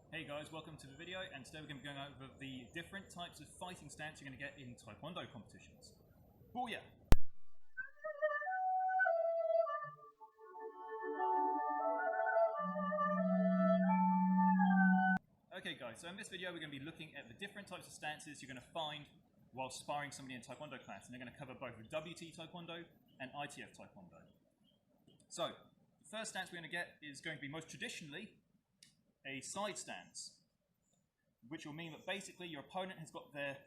Hey guys, welcome to the video, and today we're going to be going over the different types of fighting stance you're going to get in Taekwondo competitions. Booyah! Okay guys, so in this video we're going to be looking at the different types of stances you're going to find while sparring somebody in Taekwondo class, and they're going to cover both WT Taekwondo and ITF Taekwondo. So, the first stance we're going to get is going to be most traditionally a side stance, which will mean that basically your opponent has got their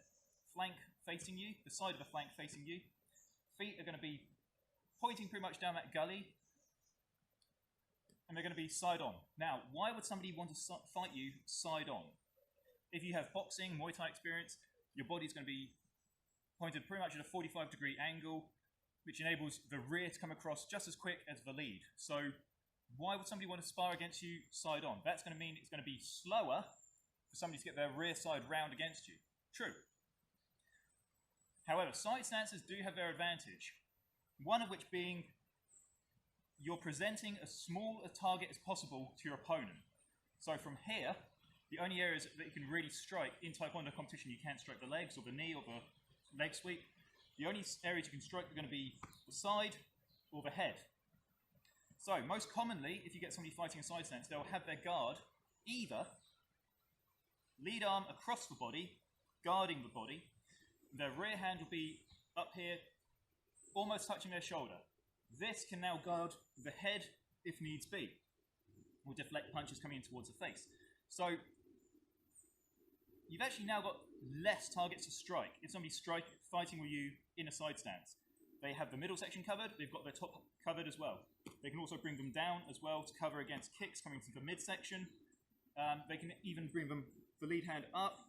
flank facing you, the side of the flank facing you. Feet are going to be pointing pretty much down that gully, and they're going to be side on. Now, why would somebody want to fight you side on? If you have boxing, Muay Thai experience, your body's going to be pointed pretty much at a 45-degree angle, which enables the rear to come across just as quick as the lead. So why would somebody want to spar against you side on? That's going to mean it's going to be slower for somebody to get their rear side round against you. True. However, side stances do have their advantage. One of which being you're presenting as small a target as possible to your opponent. So from here, the only areas that you can really strike in Taekwondo competition, you can't strike the legs or the knee or the leg sweep. The only areas you can strike are going to be the side or the head. So, most commonly, if you get somebody fighting a side stance, they'll have their guard either lead arm across the body, guarding the body. Their rear hand will be up here, almost touching their shoulder. This can now guard the head if needs be, or deflect punches coming in towards the face. So, you've actually now got less targets to strike if somebody's fighting with you in a side stance. They have the middle section covered, they've got their top covered as well. They can also bring them down as well to cover against kicks coming from the midsection. They can even bring the lead hand up,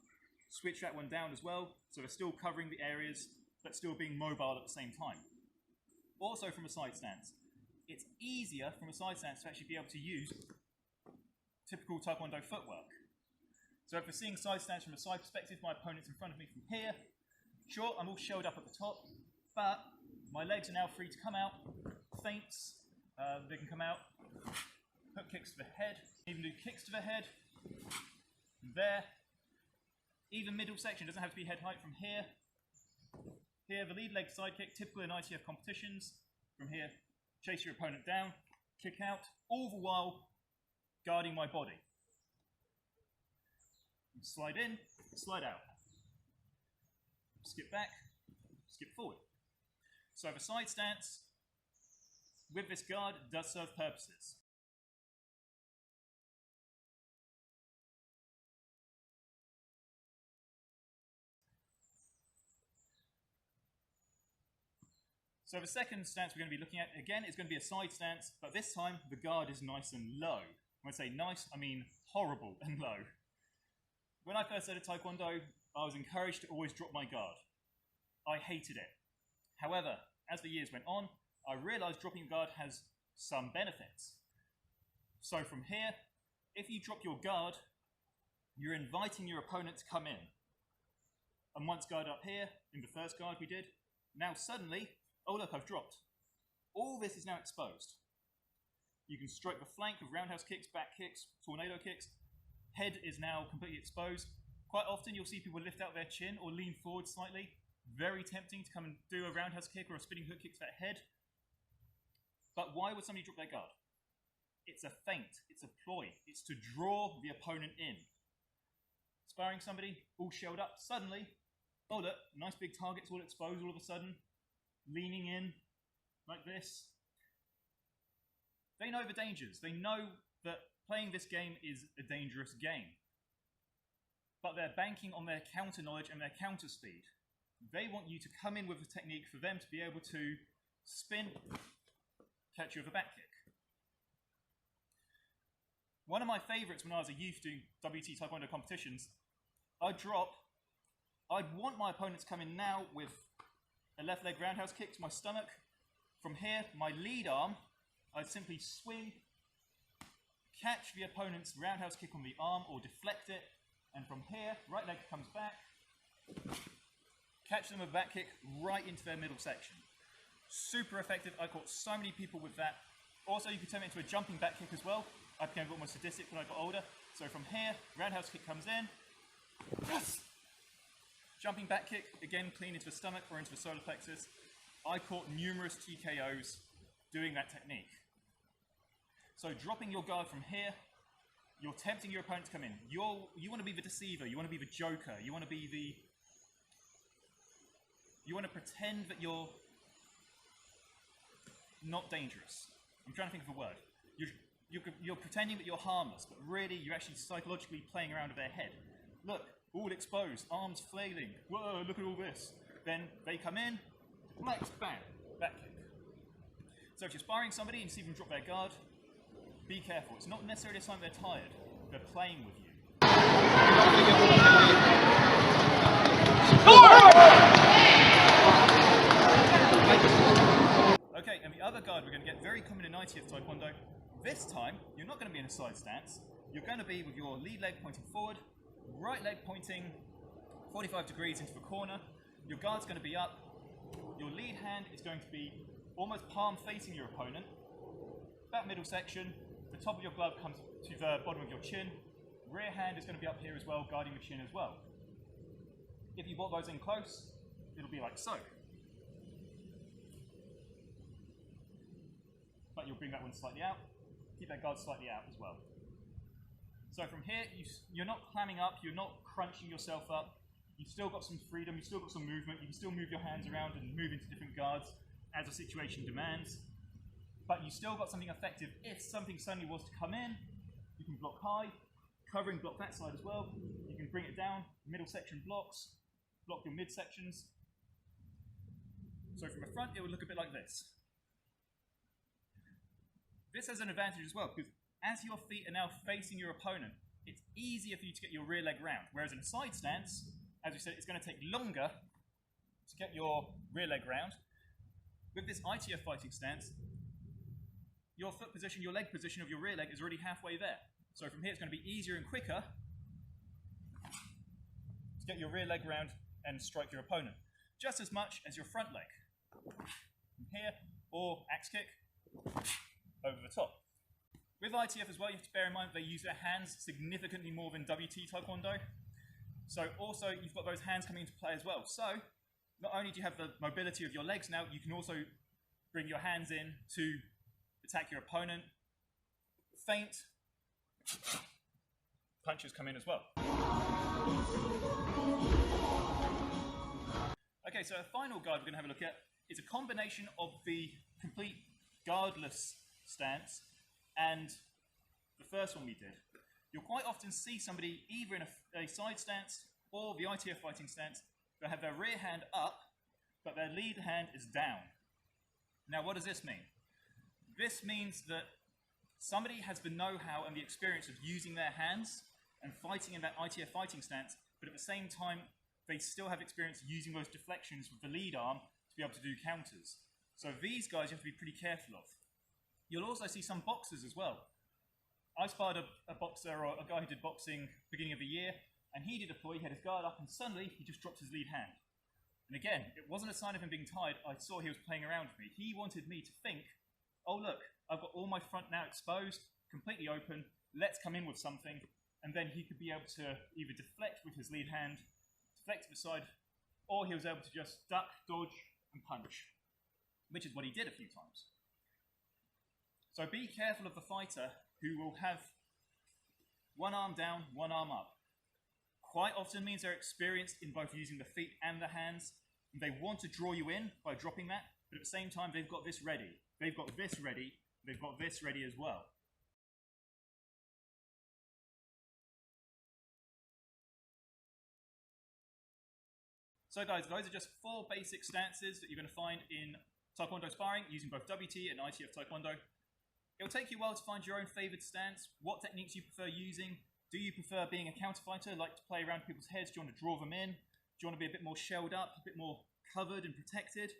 switch that one down as well, so they're still covering the areas, but still being mobile at the same time. Also from a side stance, it's easier from a side stance to actually be able to use typical Taekwondo footwork. So if we're seeing side stance from a side perspective, my opponent's in front of me from here. Sure, I'm all shelled up at the top, but my legs are now free to come out, feints, they can come out, hook kicks to the head, even do kicks to the head, there, even middle section, doesn't have to be head height from here. Here, the lead leg side kick, typical in ITF competitions, from here, chase your opponent down, kick out, all the while guarding my body. Slide in, slide out, skip back, skip forward. So the side stance with this guard does serve purposes. So the second stance we're going to be looking at, again, is going to be a side stance, but this time the guard is nice and low. When I say nice, I mean horrible and low. When I first started Taekwondo, I was encouraged to always drop my guard. I hated it. However, as the years went on, I realized dropping guard has some benefits. So from here, if you drop your guard, you're inviting your opponent to come in. And once guard up here, in the first guard we did, now suddenly, oh look, I've dropped. All this is now exposed. You can strike the flank with roundhouse kicks, back kicks, tornado kicks. Head is now completely exposed. Quite often you'll see people lift out their chin or lean forward slightly. Very tempting to come and do a roundhouse kick or a spinning hook kick to that head. But why would somebody drop their guard? It's a feint, it's a ploy, it's to draw the opponent in. Sparring somebody, all shelled up, suddenly, oh look, nice big targets all exposed all of a sudden, leaning in, like this. They know the dangers, they know that playing this game is a dangerous game. But they're banking on their counter knowledge and their counter speed. They want you to come in with a technique for them to be able to spin, catch you with a back kick. One of my favorites when I was a youth doing WT Taekwondo competitions, I'd want my opponent to come in now with a left leg roundhouse kick to my stomach. From here, my lead arm, I'd simply swing, catch the opponent's roundhouse kick on the arm or deflect it, and from here, right leg comes back, catch them with a back kick right into their middle section. Super effective. I caught so many people with that. Also, you could turn it into a jumping back kick as well. I became a bit more sadistic when I got older. So from here, roundhouse kick comes in. Yes! Jumping back kick, again clean into the stomach or into the solar plexus. I caught numerous TKOs doing that technique. So dropping your guard from here, you're tempting your opponent to come in. You want to be the deceiver, you want to be the joker, you want to pretend that you're not dangerous. I'm trying to think of a word. You're pretending that you're harmless, but really you're actually psychologically playing around with their head. Look, all exposed, arms flailing. Whoa, look at all this. Then they come in, flex, bang, back kick. So if you're sparring somebody and you see them drop their guard, be careful. It's not necessarily a sign they're tired. They're playing with you. Okay, and the other guard we're going to get very common in ITF Taekwondo. This time, you're not going to be in a side stance. You're going to be with your lead leg pointing forward, right leg pointing 45 degrees into the corner. Your guard's going to be up. Your lead hand is going to be almost palm facing your opponent. That middle section, the top of your glove comes to the bottom of your chin. Rear hand is going to be up here as well, guarding the chin as well. If you brought those in close, it'll be like so. But you'll bring that one slightly out. Keep that guard slightly out as well. So from here, you're not clamming up, you're not crunching yourself up. You've still got some freedom, you've still got some movement. You can still move your hands around and move into different guards as the situation demands. But you still got something effective. If something suddenly was to come in, you can block high, covering block that side as well. You can bring it down, middle section blocks, block your mid sections. So from the front, it would look a bit like this. This has an advantage as well, because as your feet are now facing your opponent, it's easier for you to get your rear leg round. Whereas in a side stance, as we said, it's going to take longer to get your rear leg round. With this ITF fighting stance, your foot position, your leg position of your rear leg is already halfway there. So from here, it's going to be easier and quicker to get your rear leg round and strike your opponent, just as much as your front leg. From here, or axe kick, over the top. With ITF as well, you have to bear in mind they use their hands significantly more than WT Taekwondo. So also, you've got those hands coming into play as well. So, not only do you have the mobility of your legs now, you can also bring your hands in to attack your opponent. Feint, punches come in as well. Okay, so a final guard we're going to have a look at is a combination of the complete guardless stance and the first one we did. You'll quite often see somebody either in a side stance or the ITF fighting stance. They'll have their rear hand up, but their lead hand is down. Now, what does this mean? This means that somebody has the know-how and the experience of using their hands and fighting in that ITF fighting stance, but at the same time, they still have experience using those deflections with the lead arm to be able to do counters. So these guys you have to be pretty careful of. You'll also see some boxers as well. I sparred a boxer, or a guy who did boxing beginning of the year, and he did a ploy, he had his guard up, and suddenly he just dropped his lead hand. And again, it wasn't a sign of him being tired. I saw he was playing around with me. He wanted me to think, oh look, I've got all my front now exposed, completely open, let's come in with something, and then he could be able to either deflect with his lead hand, deflect to the side, or he was able to just duck, dodge, and punch, which is what he did a few times. So be careful of the fighter who will have one arm down, one arm up. Quite often means they're experienced in both using the feet and the hands, and they want to draw you in by dropping that, but at the same time they've got this ready. They've got this ready, they've got this ready as well. So guys, those are just 4 basic stances that you're going to find in Taekwondo Sparring using both WT and ITF Taekwondo. It'll take you a while to find your own favoured stance, what techniques you prefer using. Do you prefer being a counter fighter, like to play around people's heads? Do you want to draw them in? Do you want to be a bit more shelled up, a bit more covered and protected,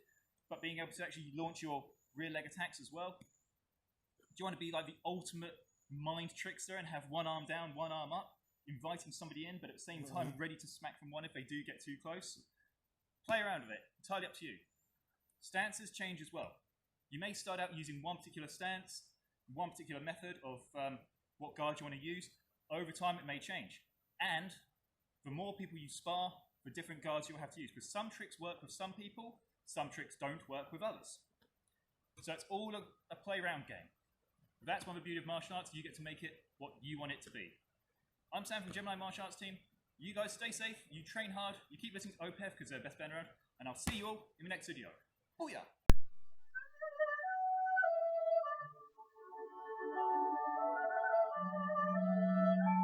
but being able to actually launch your rear leg attacks as well? Do you want to be like the ultimate mind trickster and have one arm down, one arm up, inviting somebody in, but at the same time ready to smack from one if they do get too close? Play around with it, entirely up to you. Stances change as well. You may start out using one particular stance, one particular method of what guard you want to use, over time it may change. And the more people you spar, the different guards you'll have to use. Because some tricks work with some people, some tricks don't work with others. So it's all a play-around game. That's one of the beauty of martial arts. You get to make it what you want it to be. I'm Sam from Gemini Martial Arts Team. You guys stay safe, you train hard, you keep listening to OPEF because they're the best band around, and I'll see you all in the next video. Booyah!